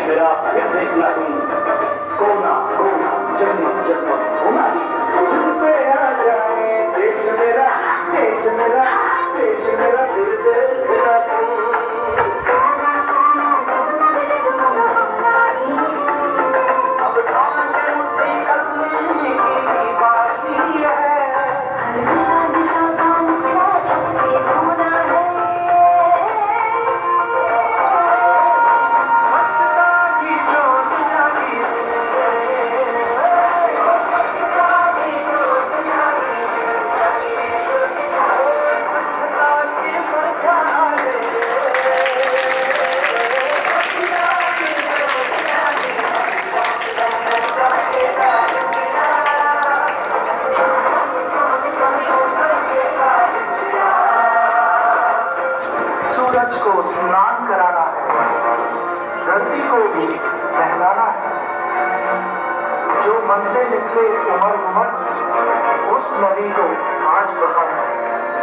मेरा फिर देखना तुम कोना कोना जगमग जगमग होना ही दिल पे आ जाए देश मेरा देश मेरा देश मेरा दिल देखना तुम अब ढाल के मुट्ठी कसने की बारी है दिशा दिशा का मुखड़ा छपके होना है सूरज को स्नान कराना है धरती को भी नहलाना है जो मन से निकले उमर उमर उस नदी को आज बहाना है